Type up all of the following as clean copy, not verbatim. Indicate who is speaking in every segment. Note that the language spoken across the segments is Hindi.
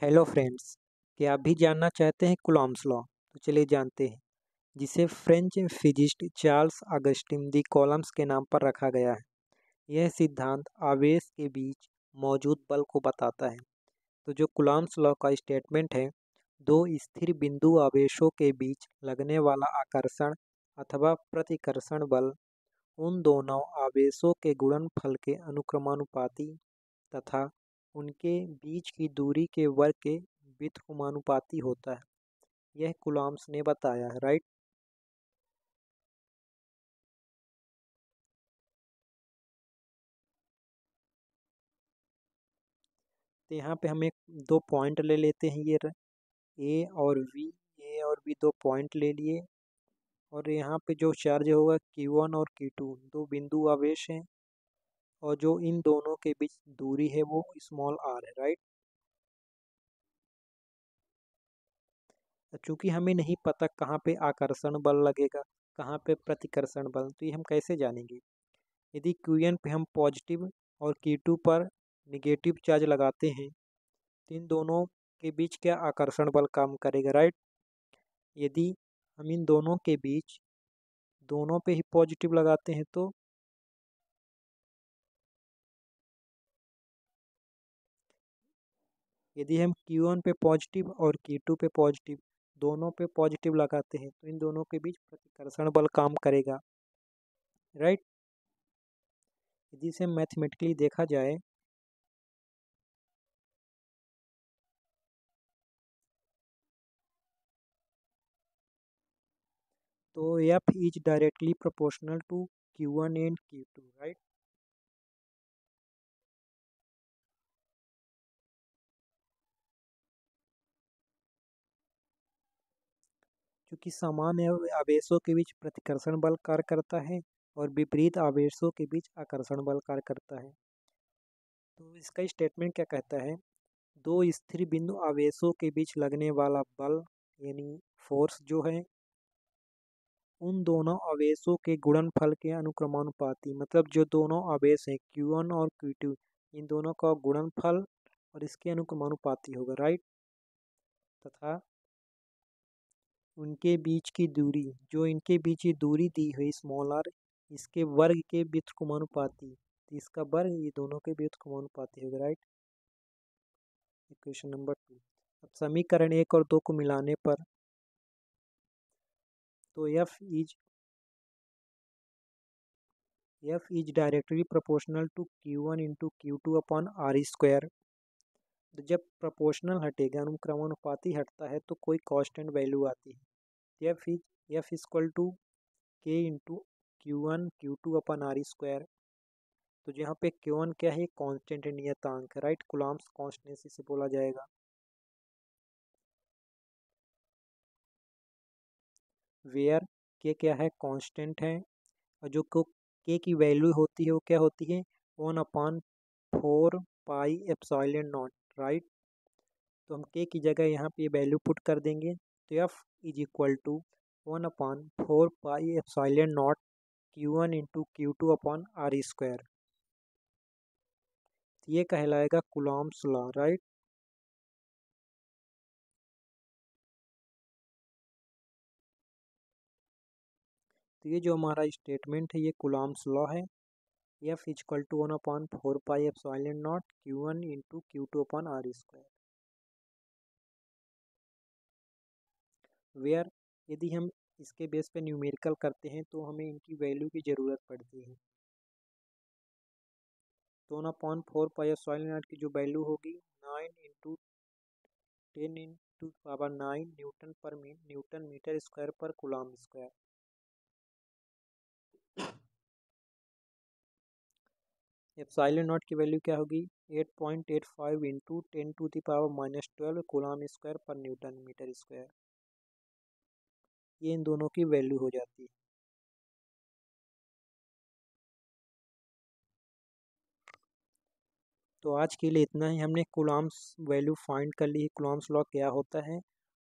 Speaker 1: हेलो फ्रेंड्स, क्या आप भी जानना चाहते हैं कूलॉम्स लॉ? तो चलिए जानते हैं। जिसे फ्रेंच फिजिस्ट चार्ल्स अगस्टिन दी कॉलम्स के नाम पर रखा गया है। यह सिद्धांत आवेश के बीच मौजूद बल को बताता है। तो जो कूलॉम्स लॉ का स्टेटमेंट है, दो स्थिर बिंदु आवेशों के बीच लगने वाला आकर्षण अथवा प्रतिकर्षण बल उन दोनों आवेशों के गुणनफल के अनुक्रमानुपाती तथा उनके बीच की दूरी के वर्ग के व्युत्क्रमानुपाती होता है। यह कूलॉम्स ने बताया है, राइट। तो यहाँ पे हम एक दो पॉइंट ले लेते हैं, ये ए और वी। ए और बी दो पॉइंट ले लिए, और यहाँ पे जो चार्ज होगा Q1 और Q2 दो बिंदु आवेश हैं, और जो इन दोनों के बीच दूरी है वो स्मॉल r है, राइट। चूँकि हमें नहीं पता कहाँ पे आकर्षण बल लगेगा, कहाँ पे प्रतिकर्षण बल, तो ये हम कैसे जानेंगे? यदि Qn पे हम पॉजिटिव और Q2 पर निगेटिव चार्ज लगाते हैं, तो इन दोनों के बीच क्या आकर्षण बल काम करेगा, राइट। यदि हम इन दोनों के बीच दोनों पे ही पॉजिटिव लगाते हैं, तो यदि हम Q1 पे पॉजिटिव और Q2 पे पॉजिटिव दोनों पे पॉजिटिव लगाते हैं, तो इन दोनों के बीच प्रतिकर्षण बल काम करेगा, राइट। यदि इसे मैथमेटिकली देखा जाए, तो F is directly proportional to Q1 and Q2, right. क्योंकि समान आवेशों के बीच प्रतिकर्षण बल कार्य करता है और विपरीत आवेशों के बीच आकर्षण बल कार्य करता है। तो इसका स्टेटमेंट क्या कहता है? दो स्थिर बिंदु आवेशों के बीच लगने वाला बल यानी फोर्स जो है उन दोनों आवेशों के गुणनफल के अनुक्रमानुपाती, मतलब जो दोनों आवेश हैं Q1 और Q2 इन दोनों का गुणनफल और इसके अनुक्रमानुपाती होगा, राइट। तथा उनके बीच की दूरी, जो इनके बीच की दूरी दी हुई स्मॉल r, इसके वर्ग के व्युत्क्रमानुपाती, तो इसका वर्ग ये दोनों के व्युत्क्रमानुपाती होगा, राइट। Equation number 2। अब समीकरण 1 और 2 को मिलाने पर तो F is directly proportional to Q1 into Q2 upon R square. तो जब प्रोपोर्शनल हटेगा, अनुक्रमानुपाती हटता है, तो कोई कांस्टेंट वैल्यू आती है। F equal to K into Q1 Q2 upon R square. तो यहाँ पे Q1 क्या है? कांस्टेंट नियतांक, राइट। कूलॉम्स कांस्टेंट से बोला जाएगा। वेयर K क्या है? कांस्टेंट है, और जो K की वैल्यू होती है वो क्या होती है? 1/4 पाई एप्सिलॉन नॉट, राइट। तो हम K की जगह यहाँ पे वैल्यू पुट कर देंगे, तो F is equal to 1/4 pi epsilon naught Q1 into Q2 upon R square. ये कहलाएगा कूलॉम्स लॉ, राइट। तो ये जो हमारा स्टेटमेंट है ये कूलॉम्स लॉ है। F equal to 1/4 pi epsilon naught Q1 into Q2 upon R square. Where यदि हम इसके बेस पे न्यूमेरिकल करते हैं तो हमें इनकी वैल्यू की ज़रूरत पड़ती है। तो 1/4 पाई एप्सिलॉन नॉट की जो वैल्यू होगी 9 इंटू 10⁹ न्यूटन मीटर स्क्वायर पर कूलॉम स्क्वायर। एप्सिलॉन नॉट की वैल्यू क्या होगी? 8.85 इंटू 10⁻⁻12 कूलॉम स्क्वायर पर न्यूटन मीटर स्क्वायर। ये इन दोनों की वैल्यू हो जाती है। तो आज के लिए इतना ही। हमने कूलॉम्स वैल्यू फाइंड कर ली है, कूलॉम्स लॉ क्या होता है,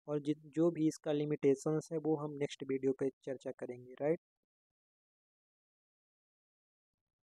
Speaker 1: और जो भी इसका लिमिटेशंस है वो हम नेक्स्ट वीडियो पे चर्चा करेंगे, राइट।